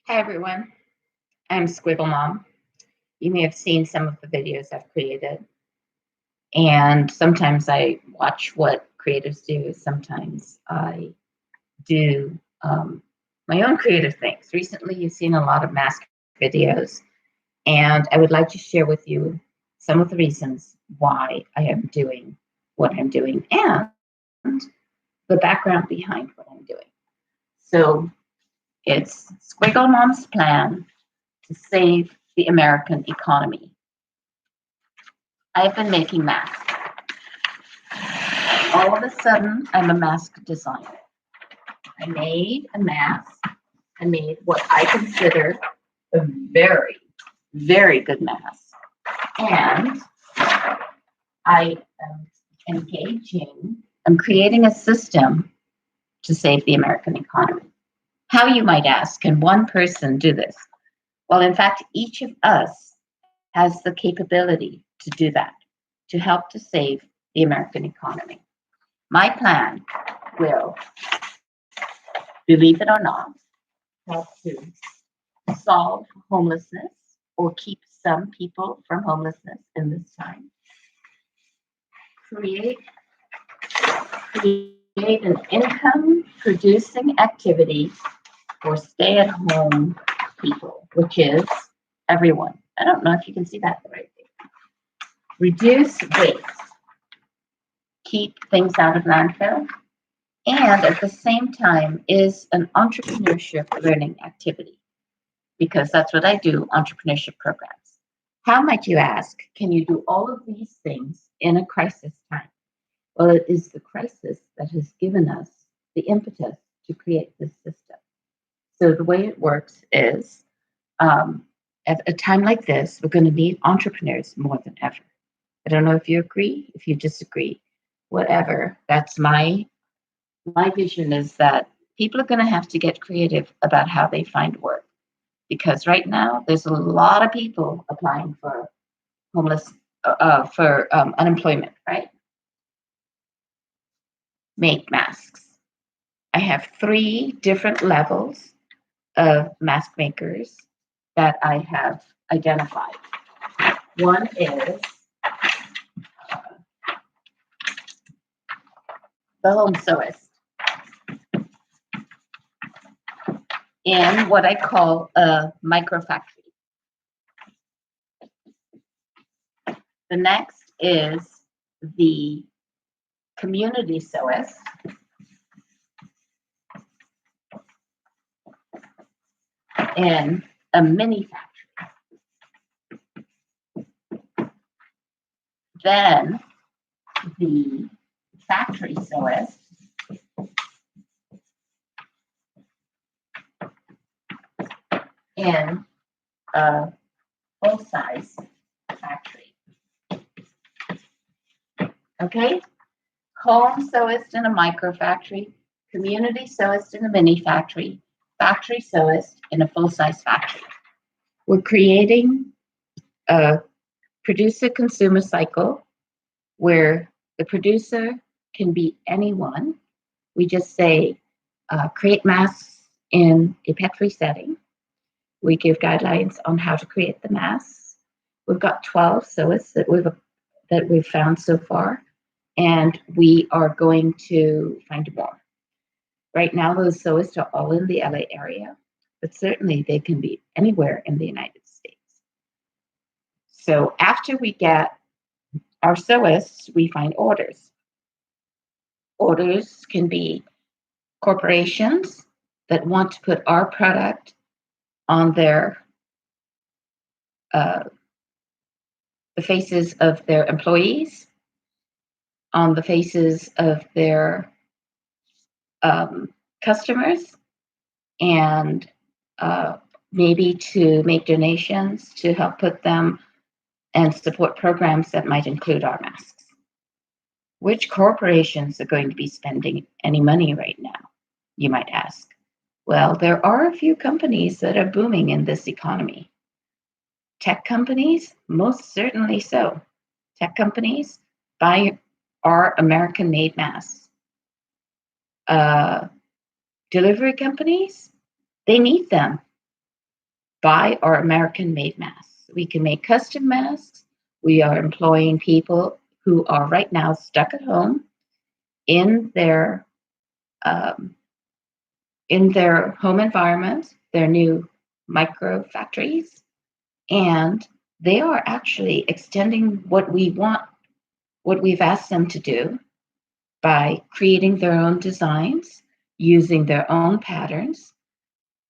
Hi everyone, I'm Squigglemom. You may have seen some of the videos I've created, and sometimes I watch what creatives do. Sometimes I do my own creative things. Recently, you've seen a lot of mask videos, and I would like to share with you some of the reasons why I am doing what I'm doing and the background behind what I'm doing. So it's Squigglemom's plan to save the American economy. I've been making masks. All of a sudden, I'm a mask designer. I made a mask. I made what I consider a very, very good mask. And I am I'm creating a system to save the American economy. How, you might ask, can one person do this? Well, in fact, each of us has the capability to do that, to help to save the American economy. My plan will, believe it or not, help to solve homelessness or keep some people from homelessness in this time. Create, create an income producing activity for stay at home people, which is everyone. I don't know if you can see that right there. Reduce waste, keep things out of landfill, and at the same time is an entrepreneurship learning activity, because that's what I do, entrepreneurship programs. How, might you ask, can you do all of these things in a crisis time? Well, it is the crisis that has given us the impetus to create this system. So the way it works is, at a time like this, we're going to need entrepreneurs more than ever. I don't know if you agree, if you disagree, whatever. That's my vision, is that people are going to have to get creative about how they find work, because right now there's a lot of people applying for homeless for unemployment. Right? Make masks. I have three different levels of mask makers that I have identified. One is the home sewist in what I call a micro factory. The next is the community sewist in a mini factory. Then the factory sewist in a full-size factory. Okay? Home sewist in a micro factory, community sewist in a mini factory, factory sewist in a full-size factory. We're creating a producer-consumer cycle where the producer can be anyone. We just say, create masks in a pet-free setting. We give guidelines on how to create the masks. We've got 12 sewists that we've found so far, and we are going to find more. Right now, those sewists are all in the LA area, but certainly they can be anywhere in the United States. So after we get our sewists, we find orders. Orders can be corporations that want to put our product on uh, the faces of their employees, on the faces of their customers, and maybe to make donations to help put them and support programs that might include our masks. Which corporations are going to be spending any money right now, you might ask? Well, there are a few companies that are booming in this economy. Tech companies, most certainly so. Tech companies buy our American-made masks. Delivery companies, they need them. buy our American-made masks. We can make custom masks. We are employing people who are right now stuck at home in their um, home environment, their new micro factories, and they are actually extending what we want, what we've asked them to do by creating their own designs, using their own patterns.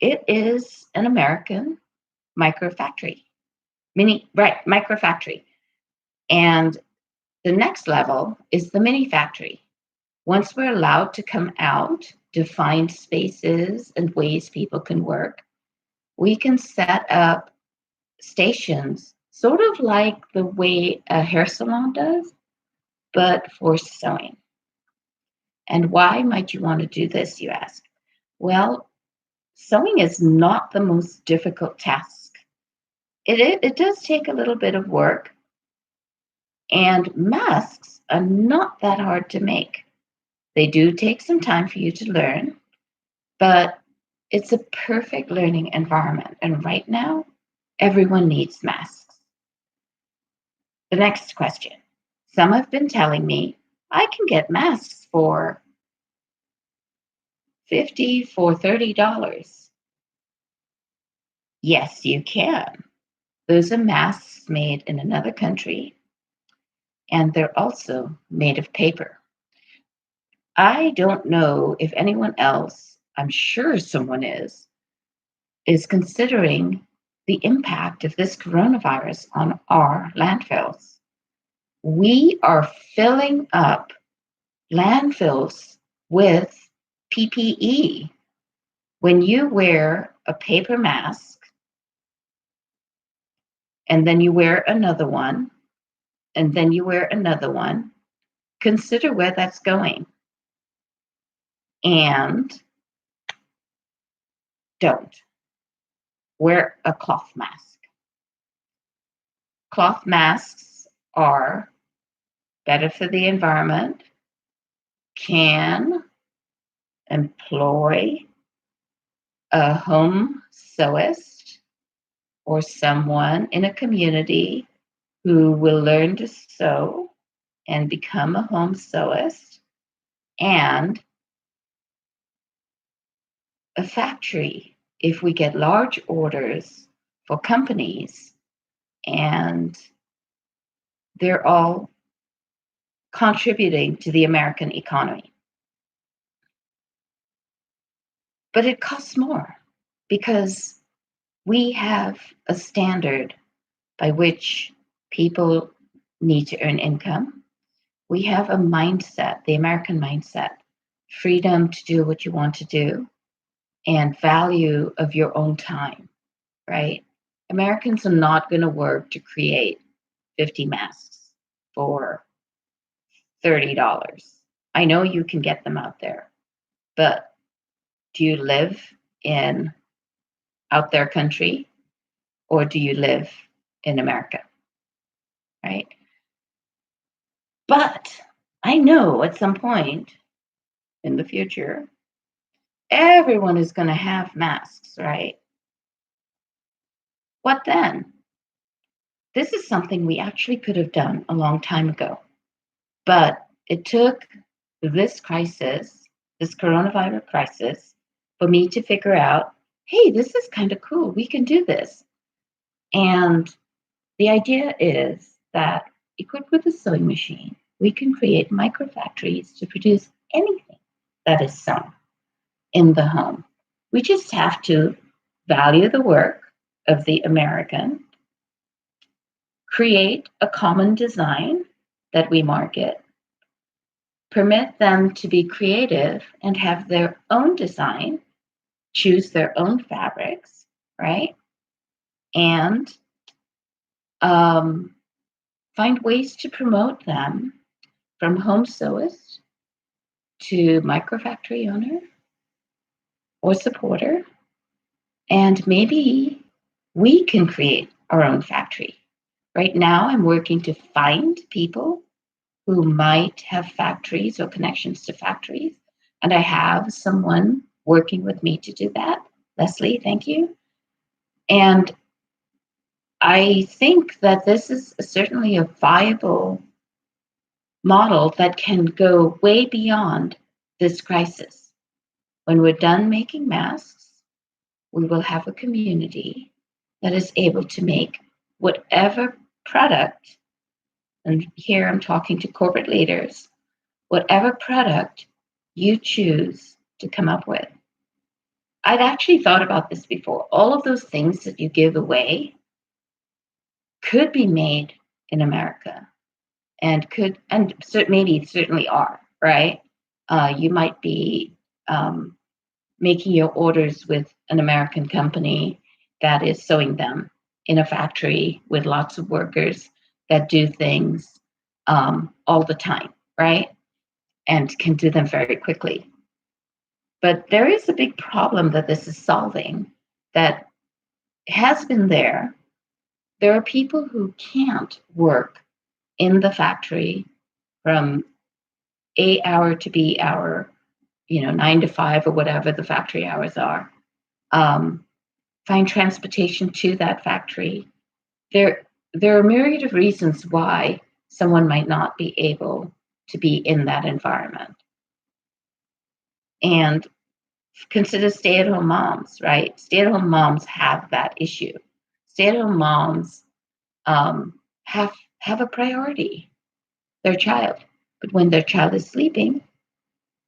It is an American micro factory, micro factory. And the next level is the mini factory. Once we're allowed to come out to find spaces and ways people can work, we can set up stations, sort of like the way a hair salon does, but for sewing. And why might you want to do this, you ask? Well, sewing is not the most difficult task. It does take a little bit of work, and masks are not that hard to make. They do take some time for you to learn, but it's a perfect learning environment. And right now, everyone needs masks. The next question. Some have been telling me I can get masks for $30. Yes, you can. Those are masks made in another country, and they're also made of paper. I don't know if anyone else, I'm sure someone is considering the impact of this coronavirus on our landfills. We are filling up landfills with PPE. When you wear a paper mask and then you wear another one and then you wear another one, consider where that's going. And don't wear a cloth mask. Cloth masks are better for the environment, can employ a home sewist or someone in a community who will learn to sew and become a home sewist, and a factory if we get large orders for companies and they're all contributing to the American economy. But it costs more because we have a standard by which people need to earn income. We have a mindset, the American mindset, freedom to do what you want to do and value of your own time, right? Americans are not going to work to create 50 masks for $30. I know you can get them out there, but do you live in out there country or do you live in America, right? But I know at some point in the future, everyone is going to have masks, right? What then? This is something we actually could have done a long time ago, but it took this crisis, this coronavirus crisis, for me to figure out, hey, this is kind of cool. We can do this. And the idea is that equipped with a sewing machine, we can create micro factories to produce anything that is sewn in the home. We just have to value the work of the American, create a common design that we market, permit them to be creative and have their own design, choose their own fabrics, right? And find ways to promote them from home sewist to microfactory owner or supporter. And maybe we can create our own factory. Right now, I'm working to find people who might have factories or connections to factories. And I have someone working with me to do that. Leslie, thank you. And I think that this is certainly a viable model that can go way beyond this crisis. When we're done making masks, we will have a community that is able to make whatever product, and here I'm talking to corporate leaders, whatever product you choose to come up with. I'd actually thought about this before. All of those things that you give away could be made in America and maybe certainly are, right? You might be making your orders with an American company that is sewing them in a factory with lots of workers that do things all the time, right? And can do them very quickly. But there is a big problem that this is solving that has been there. There are people who can't work in the factory from A hour to B hour, 9 to 5 or whatever the factory hours are. Find transportation to that factory. There are a myriad of reasons why someone might not be able to be in that environment. And consider stay-at-home moms, right? Stay-at-home moms have that issue. Stay-at-home moms have a priority, their child. But when their child is sleeping,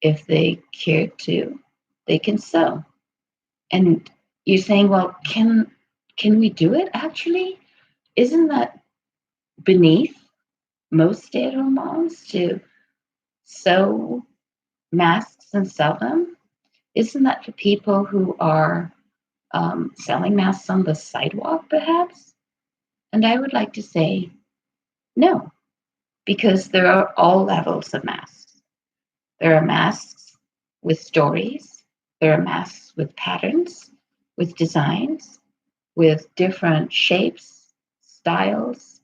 if they care to, they can sew. And you're saying, well, can we do it actually? Isn't that beneath most stay-at-home moms to sew masks and sell them? Isn't that for people who are selling masks on the sidewalk, perhaps? And I would like to say no, because there are all levels of masks. There are masks with stories, there are masks with patterns, with designs, with different shapes, styles.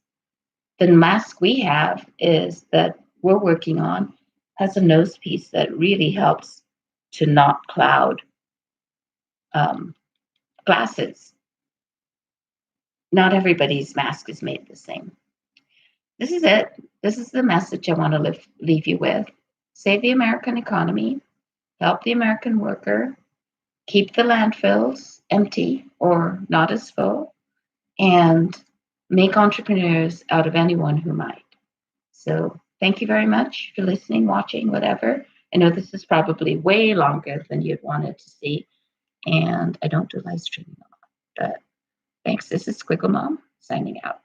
The mask we have is that we're working on has a nose piece that really helps to not cloud glasses. Not everybody's mask is made the same. This is it. This is the message I want to leave you with. Save the American economy, help the American worker, keep the landfills empty or not as full, and make entrepreneurs out of anyone who might. So thank you very much for listening, watching, whatever. I know this is probably way longer than you'd wanted to see, and I don't do live streaming a lot, but thanks. This is Squigglemom signing out.